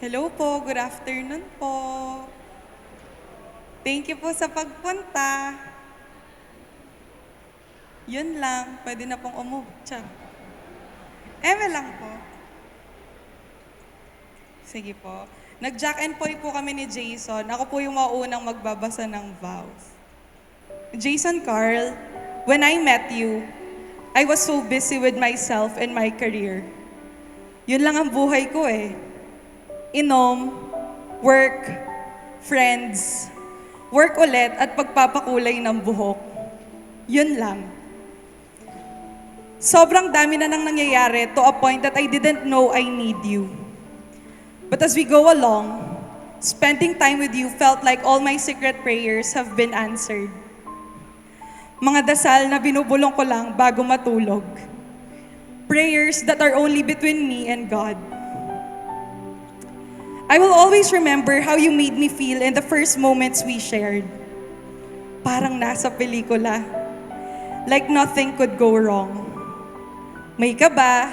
Hello po, good afternoon po. Thank you po sa pagpunta. Yun lang, pwede na pong Char. Eme lang po. Sige po. Nag-Jack and Poy po kami ni Jason. Ako po yung maunang magbabasa ng vows. Jason Carl, when I met you, I was so busy with myself and my career. Yun lang ang buhay ko eh. Inom, work, friends, work ulit at pagpapakulay ng buhok. Yun lang. Sobrang dami na nang nangyayari to a point that I didn't know I need you. But as we go along, spending time with you felt like all my secret prayers have been answered. Mga dasal na binubulong ko lang bago matulog. Prayers that are only between me and God. I will always remember how you made me feel in the first moments we shared. Parang nasa pelikula. Like nothing could go wrong. May kaba,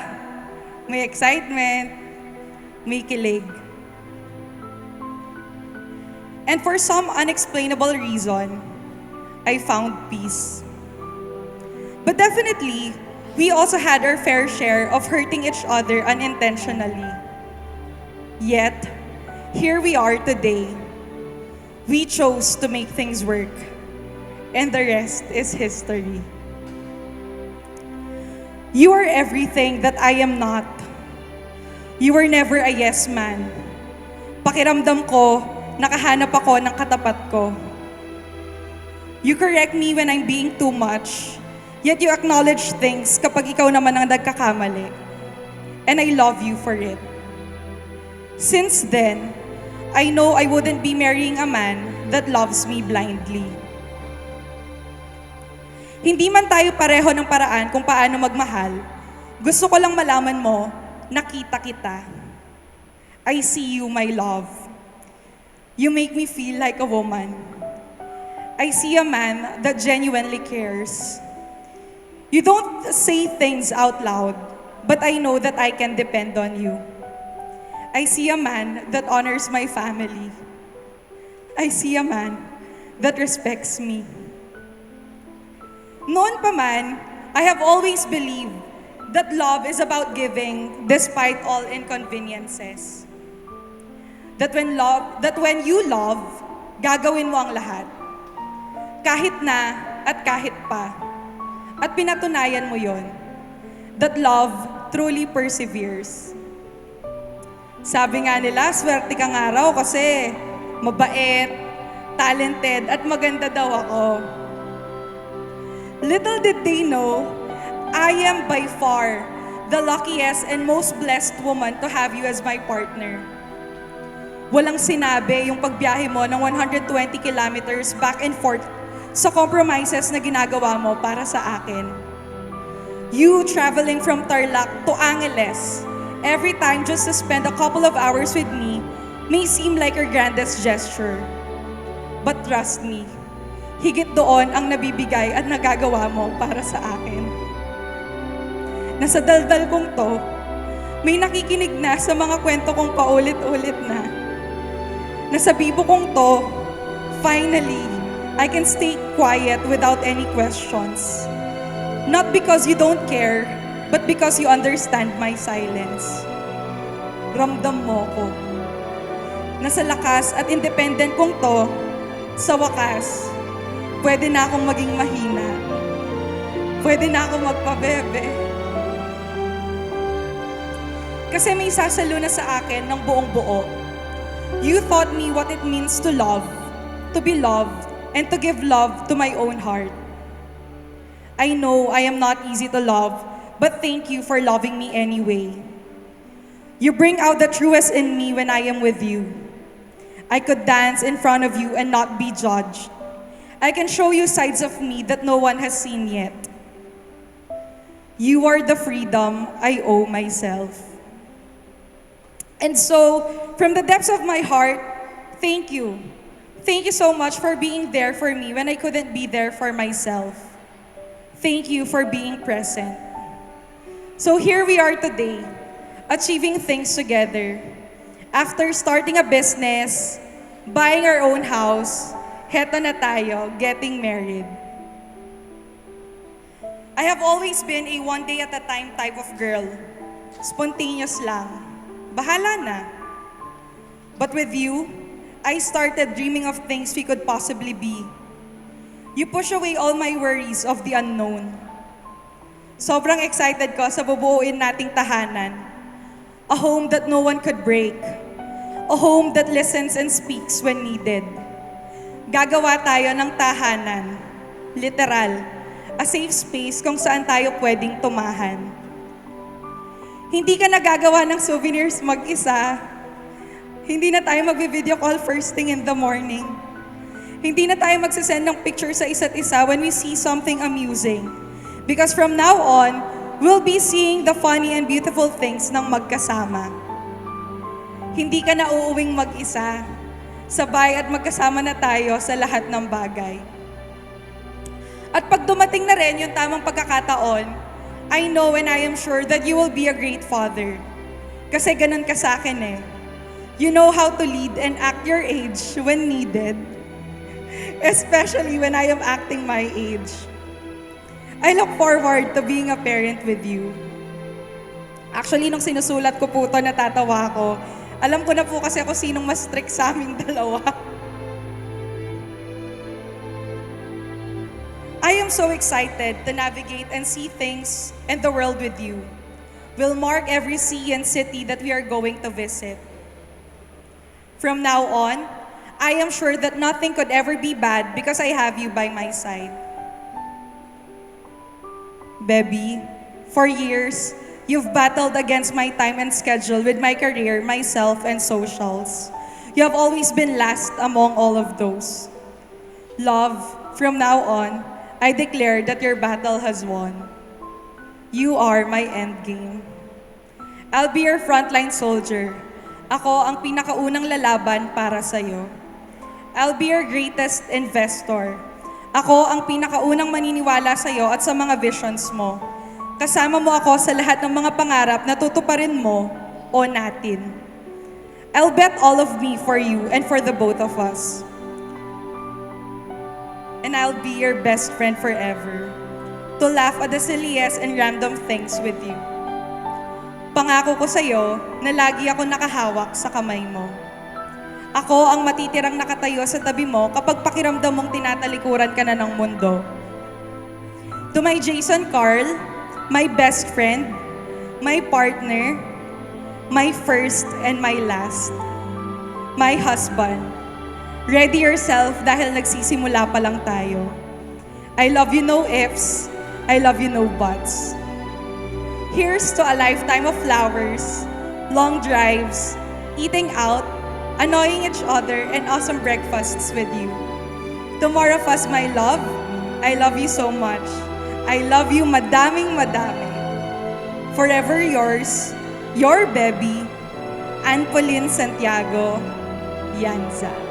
may excitement, may kilig. And for some unexplainable reason, I found peace. But definitely, we also had our fair share of hurting each other unintentionally. Yet, here we are today. We chose to make things work, and the rest is history. You are everything that I am not. You were never a yes man. Pakiramdam ko, nakahanap ako ng katapat ko. You correct me when I'm being too much, yet you acknowledge things kapag ikaw naman ang nagkakamali. And I love you for it. Since then, I know I wouldn't be marrying a man that loves me blindly. Hindi man tayo pareho ng paraan kung paano magmahal, gusto ko lang malaman mo, nakita kita. I see you, my love. You make me feel like a woman. I see a man that genuinely cares. You don't say things out loud, but I know that I can depend on you. I see a man that honors my family. I see a man that respects me. Noon pa man, I have always believed that love is about giving despite all inconveniences. That when you love, gagawin mo ang lahat. Kahit na at kahit pa. At pinatunayan mo yon. That love truly perseveres. Sabi nga nila, swerte kang araw kasi mabait, talented, at maganda daw ako. Little did they know, I am by far the luckiest and most blessed woman to have you as my partner. Walang sinabi yung pagbiyahe mo ng 120 kilometers back and forth sa compromises na ginagawa mo para sa akin. You traveling from Tarlac to Angeles every time just to spend a couple of hours with me may seem like your grandest gesture. But trust me, higit doon ang nabibigay at nagagawa mo para sa akin. Nasa daldal kong to, may nakikinig na sa mga kwento kong paulit-ulit na. Nasa bibo kong to, finally, I can stay quiet without any questions. Not because you don't care, but because you understand my silence. Ramdam mo ko. Nasa lakas at independent kong to, sa wakas, pwede na akong maging mahina. Pwede na akong magpabebe. Kasi may sasalo na sa akin ng buong buo. You taught me what it means to love, to be loved, and to give love to my own heart. I know I am not easy to love, but thank you for loving me anyway. You bring out the truest in me when I am with you. I could dance in front of you and not be judged. I can show you sides of me that no one has seen yet. You are the freedom I owe myself. And so, from the depths of my heart, thank you. Thank you so much for being there for me when I couldn't be there for myself. Thank you for being present. So here we are today, achieving things together. After starting a business, buying our own house, heto na tayo, getting married. I have always been a one day at a time type of girl. Spontaneous lang. Bahala na. But with you, I started dreaming of things we could possibly be. You push away all my worries of the unknown. Sobrang excited ko sa bubuuin nating tahanan. A home that no one could break. A home that listens and speaks when needed. Gagawa tayo ng tahanan. Literal. A safe space kung saan tayo pwedeng tumahan. Hindi ka nagagawa ng souvenirs mag-isa. Hindi na tayo magvi-video call first thing in the morning. Hindi na tayo magsasend ng picture sa isa't isa when we see something amusing. Because from now on, we'll be seeing the funny and beautiful things ng magkasama. Hindi ka na uuwing mag-isa. Sabay at magkasama na tayo sa lahat ng bagay. At pag dumating na rin yung tamang pagkakataon, I know and I am sure that you will be a great father. Kasi ganun ka sa akin eh. You know how to lead and act your age when needed. Especially when I am acting my age. I look forward to being a parent with you. Actually, nung sinusulat ko po ito, natatawa ako. Alam ko na po kasi ako sinong mas strict sa aming dalawa. I am so excited to navigate and see things in the world with you. We'll mark every sea and city that we are going to visit. From now on, I am sure that nothing could ever be bad because I have you by my side. Baby, for years, you've battled against my time and schedule with my career, myself, and socials. You have always been last among all of those. Love, from now on, I declare that your battle has won. You are my endgame. I'll be your frontline soldier. Ako ang pinakaunang lalaban para sa'yo. I'll be your greatest investor. Ako ang pinakaunang maniniwala sa'yo at sa mga visions mo. Kasama mo ako sa lahat ng mga pangarap na tutuparin mo o natin. I'll bet all of me for you and for the both of us. And I'll be your best friend forever. To laugh at the silliest and random things with you. Pangako ko sa'yo na lagi ako nakahawak sa kamay mo. Ako ang matitirang nakatayo sa tabi mo kapag pakiramdam mong tinatalikuran ka na ng mundo. To my Jason Carl, my best friend, my partner, my first and my last, my husband, ready yourself dahil nagsisimula pa lang tayo. I love you no ifs, I love you no buts. Here's to a lifetime of flowers, long drives, eating out, annoying each other, and awesome breakfasts with you. To more of us, my love, I love you so much. I love you madaming madami. Forever yours, your baby, Ann Pauline Santiago, Yanza.